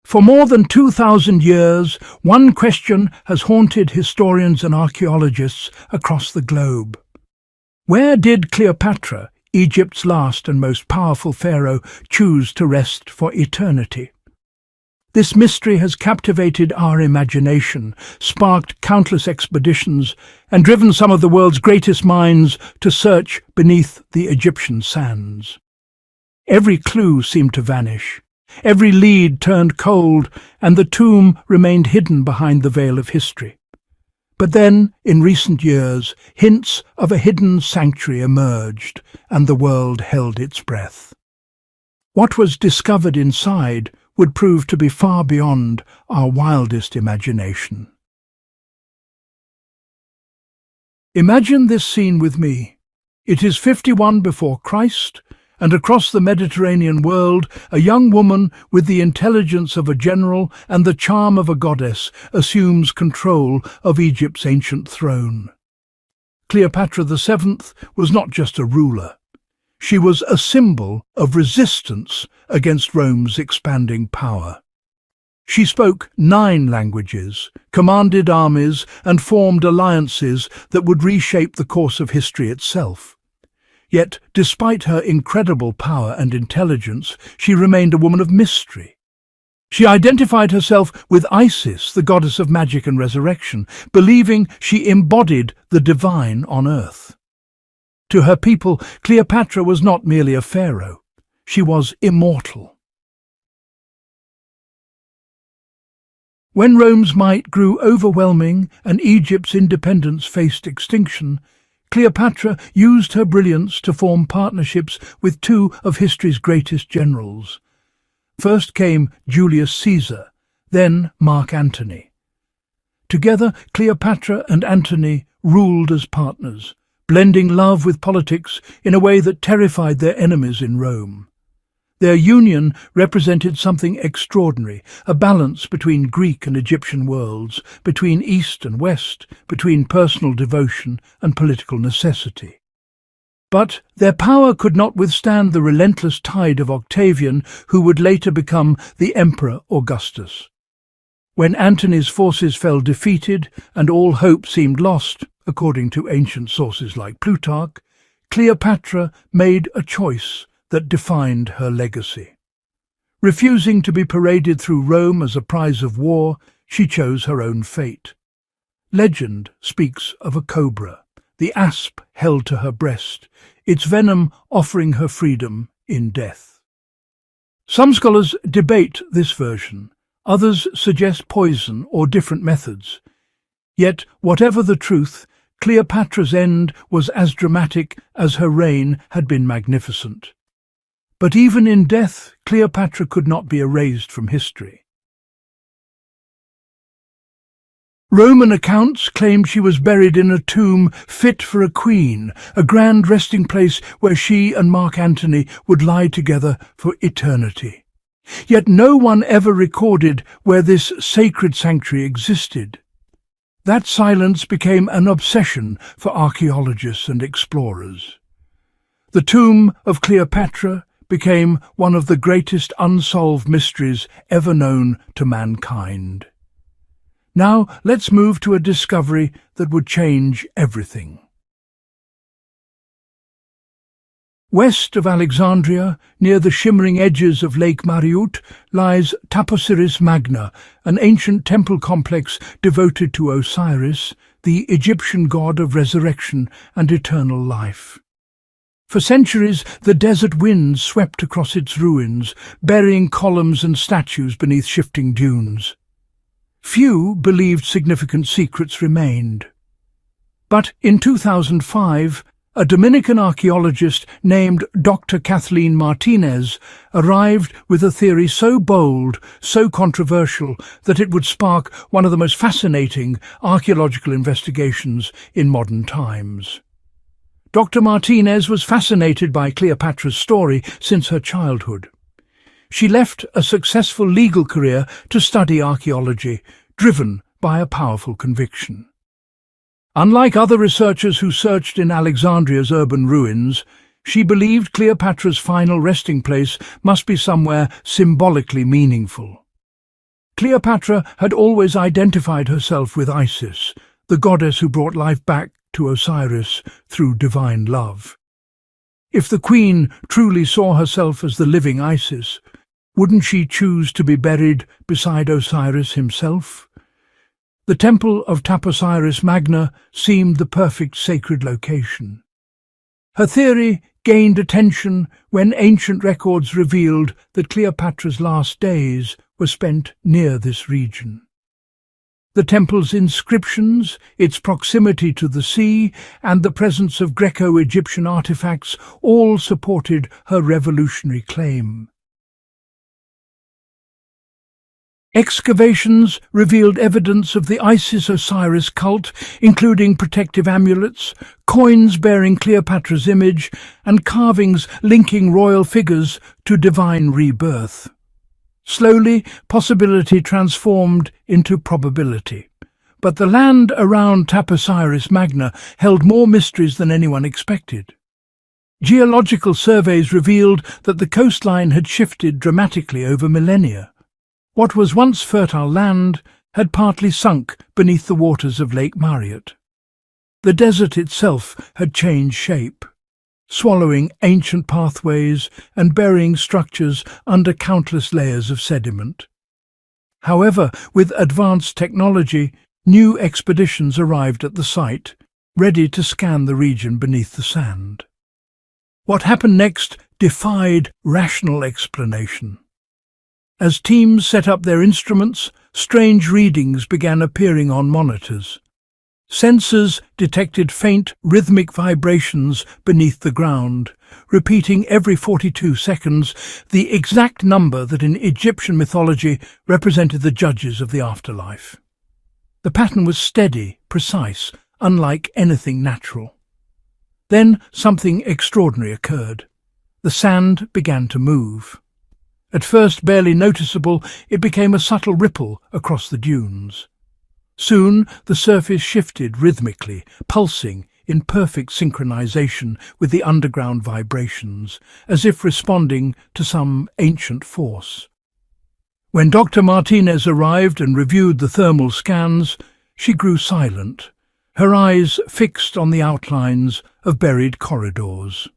For more than 2,000 years, one question has haunted historians and archaeologists across the globe. Where did Cleopatra, Egypt's last and most powerful pharaoh, choose to rest for eternity? This mystery has captivated our imagination, sparked countless expeditions, and driven some of the world's greatest minds to search beneath the Egyptian sands. Every clue seemed to vanish. Every lead turned cold, and the tomb remained hidden behind the veil of history. But then, in recent years, hints of a hidden sanctuary emerged, and the world held its breath. What was discovered inside would prove to be far beyond our wildest imagination. Imagine this scene with me. It is 51 before Christ, and across the Mediterranean world, a young woman with the intelligence of a general and the charm of a goddess assumes control of Egypt's ancient throne. Cleopatra the Seventh was not just a ruler. She was a symbol of resistance against Rome's expanding power. She spoke 9 languages, commanded armies, and formed alliances that would reshape the course of history itself. Yet, despite her incredible power and intelligence, she remained a woman of mystery. She identified herself with Isis, the goddess of magic and resurrection, believing she embodied the divine on earth. To her people, Cleopatra was not merely a pharaoh. She was immortal. When Rome's might grew overwhelming and Egypt's independence faced extinction, Cleopatra used her brilliance to form partnerships with 2 of history's greatest generals. First came Julius Caesar, then Mark Antony. Together, Cleopatra and Antony ruled as partners, blending love with politics in a way that terrified their enemies in Rome. Their union represented something extraordinary, a balance between Greek and Egyptian worlds, between East and West, between personal devotion and political necessity. But their power could not withstand the relentless tide of Octavian, who would later become the Emperor Augustus. When Antony's forces fell defeated and all hope seemed lost, according to ancient sources like Plutarch, Cleopatra made a choice that defined her legacy. Refusing to be paraded through Rome as a prize of war, she chose her own fate. Legend speaks of a cobra, the asp held to her breast, its venom offering her freedom in death. Some scholars debate this version. Others suggest poison or different methods. Yet, whatever the truth, Cleopatra's end was as dramatic as her reign had been magnificent. But even in death, Cleopatra could not be erased from history. Roman accounts claimed she was buried in a tomb fit for a queen, a grand resting place where she and Mark Antony would lie together for eternity. Yet no one ever recorded where this sacred sanctuary existed. That silence became an obsession for archaeologists and explorers. The tomb of Cleopatra became one of the greatest unsolved mysteries ever known to mankind. Now let's move to a discovery that would change everything. West of Alexandria, near the shimmering edges of Lake Mariut, lies Taposiris Magna, an ancient temple complex devoted to Osiris, the Egyptian god of resurrection and eternal life. For centuries, the desert winds swept across its ruins, burying columns and statues beneath shifting dunes. Few believed significant secrets remained. But in 2005, a Dominican archaeologist named Dr. Kathleen Martinez arrived with a theory so bold, so controversial, that it would spark one of the most fascinating archaeological investigations in modern times. Dr. Martinez was fascinated by Cleopatra's story since her childhood. She left a successful legal career to study archaeology, driven by a powerful conviction. Unlike other researchers who searched in Alexandria's urban ruins, she believed Cleopatra's final resting place must be somewhere symbolically meaningful. Cleopatra had always identified herself with Isis, the goddess who brought life back to Osiris through divine love. If the queen truly saw herself as the living Isis, wouldn't she choose to be buried beside Osiris himself? The temple of Taposiris Magna seemed the perfect sacred location. Her theory gained attention when ancient records revealed that Cleopatra's last days were spent near this region. The temple's inscriptions, its proximity to the sea, and the presence of Greco-Egyptian artifacts all supported her revolutionary claim. Excavations revealed evidence of the Isis-Osiris cult, including protective amulets, coins bearing Cleopatra's image, and carvings linking royal figures to divine rebirth. Slowly, possibility transformed into probability. But the land around Taposiris Magna held more mysteries than anyone expected. Geological surveys revealed that the coastline had shifted dramatically over millennia. What was once fertile land had partly sunk beneath the waters of Lake Mariot. The desert itself had changed shape, swallowing ancient pathways and burying structures under countless layers of sediment. However, with advanced technology, new expeditions arrived at the site, ready to scan the region beneath the sand. What happened next defied rational explanation. As teams set up their instruments, strange readings began appearing on monitors. Sensors detected faint, rhythmic vibrations beneath the ground, repeating every 42 seconds, the exact number that in Egyptian mythology represented the judges of the afterlife. The pattern was steady, precise, unlike anything natural. Then something extraordinary occurred. The sand began to move. At first barely noticeable, it became a subtle ripple across the dunes. Soon the surface shifted rhythmically, pulsing in perfect synchronization with the underground vibrations, as if responding to some ancient force. When Dr. Martinez arrived and reviewed the thermal scans, she grew silent, her eyes fixed on the outlines of buried corridors.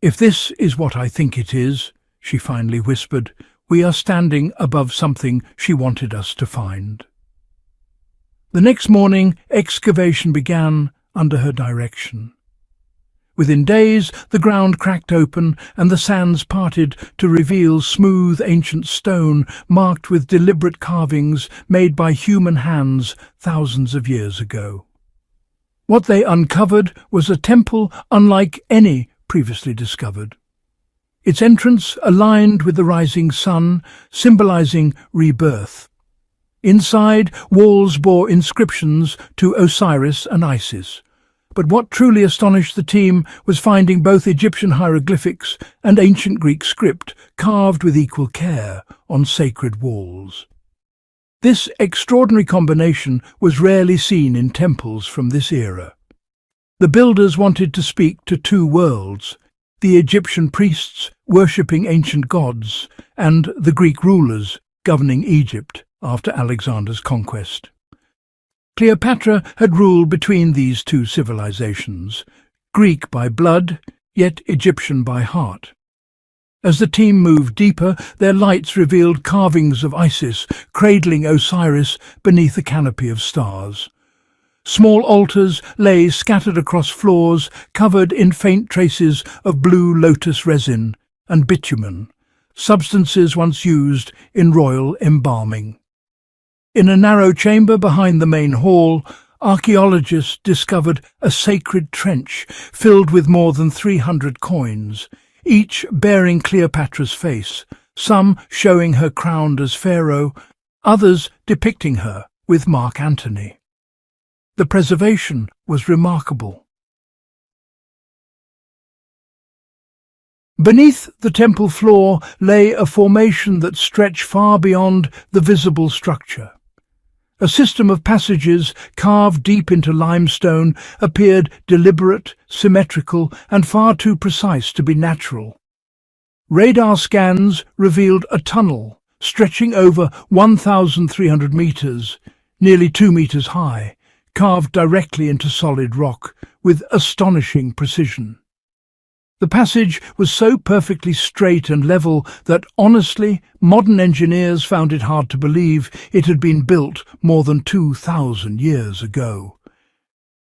"If this is what I think it is," she finally whispered, "we are standing above something she wanted us to find." The next morning, excavation began under her direction. Within days, the ground cracked open and the sands parted to reveal smooth ancient stone marked with deliberate carvings made by human hands thousands of years ago. What they uncovered was a temple unlike any previously discovered. Its entrance aligned with the rising sun, symbolizing rebirth. Inside, walls bore inscriptions to Osiris and Isis. But what truly astonished the team was finding both Egyptian hieroglyphics and ancient Greek script carved with equal care on sacred walls. This extraordinary combination was rarely seen in temples from this era. The builders wanted to speak to two worlds: the Egyptian priests worshipping ancient gods, and the Greek rulers governing Egypt after Alexander's conquest. Cleopatra had ruled between these two civilizations, Greek by blood, yet Egyptian by heart. As the team moved deeper, their lights revealed carvings of Isis cradling Osiris beneath a canopy of stars. Small altars lay scattered across floors, covered in faint traces of blue lotus resin and bitumen, substances once used in royal embalming. In a narrow chamber behind the main hall, archaeologists discovered a sacred trench filled with more than 300 coins, each bearing Cleopatra's face, some showing her crowned as Pharaoh, others depicting her with Mark Antony. The preservation was remarkable. Beneath the temple floor lay a formation that stretched far beyond the visible structure. A system of passages carved deep into limestone appeared deliberate, symmetrical, and far too precise to be natural. Radar scans revealed a tunnel stretching over 1,300 meters, nearly 2 meters high, carved directly into solid rock with astonishing precision. The passage was so perfectly straight and level that, honestly, modern engineers found it hard to believe it had been built more than 2,000 years ago.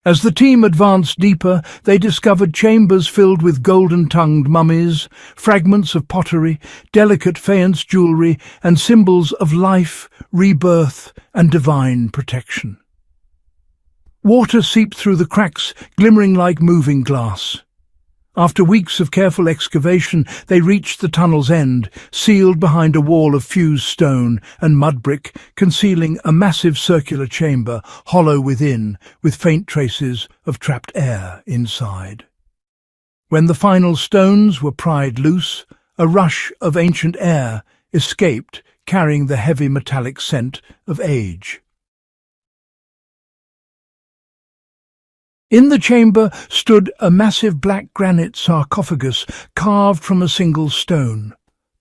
As the team advanced deeper, they discovered chambers filled with golden-tongued mummies, fragments of pottery, delicate faience jewellery, and symbols of life, rebirth, and divine protection. Water seeped through the cracks, glimmering like moving glass. After weeks of careful excavation, they reached the tunnel's end, sealed behind a wall of fused stone and mud brick, concealing a massive circular chamber, hollow within, with faint traces of trapped air inside. When the final stones were pried loose, a rush of ancient air escaped, carrying the heavy metallic scent of age. In the chamber stood a massive black granite sarcophagus carved from a single stone,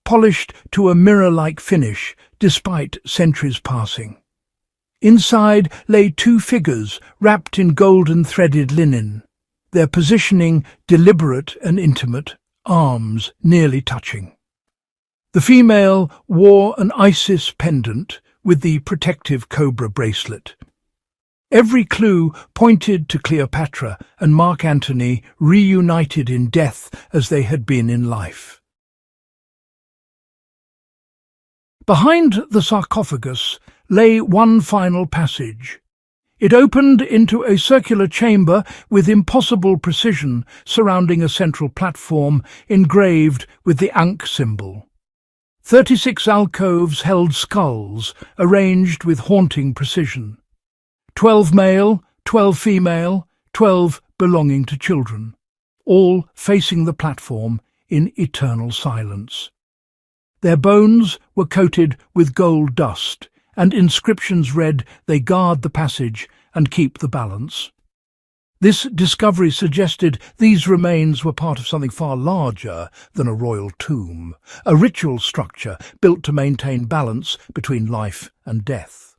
polished to a mirror-like finish despite centuries passing. Inside lay 2 figures wrapped in golden threaded linen, their positioning deliberate and intimate, arms nearly touching. The female wore an Isis pendant with the protective cobra bracelet. Every clue pointed to Cleopatra and Mark Antony, reunited in death as they had been in life. Behind the sarcophagus lay one final passage. It opened into a circular chamber with impossible precision surrounding a central platform engraved with the Ankh symbol. 36 alcoves held skulls arranged with haunting precision. 12 male, 12 female, 12 belonging to children, all facing the platform in eternal silence. Their bones were coated with gold dust, and inscriptions read, "They guard the passage and keep the balance." This discovery suggested these remains were part of something far larger than a royal tomb, a ritual structure built to maintain balance between life and death.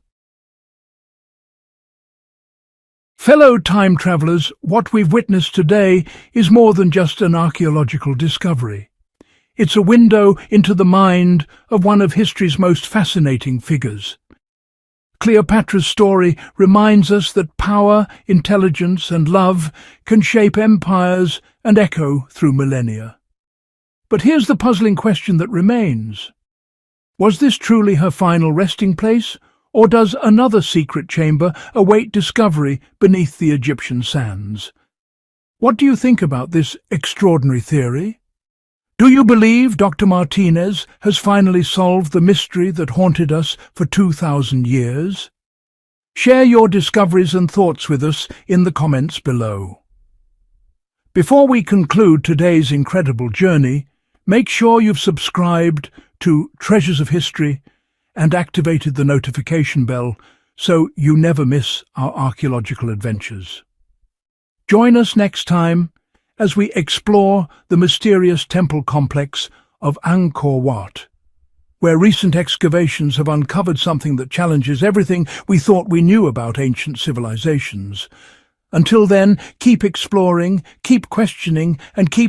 Fellow time travellers, what we've witnessed today is more than just an archaeological discovery. It's a window into the mind of one of history's most fascinating figures. Cleopatra's story reminds us that power, intelligence, and love can shape empires and echo through millennia. But here's the puzzling question that remains. Was this truly her final resting place? Or does another secret chamber await discovery beneath the Egyptian sands? What do you think about this extraordinary theory? Do you believe Dr. Martinez has finally solved the mystery that haunted us for 2,000 years? Share your discoveries and thoughts with us in the comments below. Before we conclude today's incredible journey, make sure you've subscribed to Treasures of History and activated the notification bell so you never miss our archaeological adventures. Join us next time as we explore the mysterious temple complex of Angkor Wat, where recent excavations have uncovered something that challenges everything we thought we knew about ancient civilizations. Until then, keep exploring, keep questioning, and keep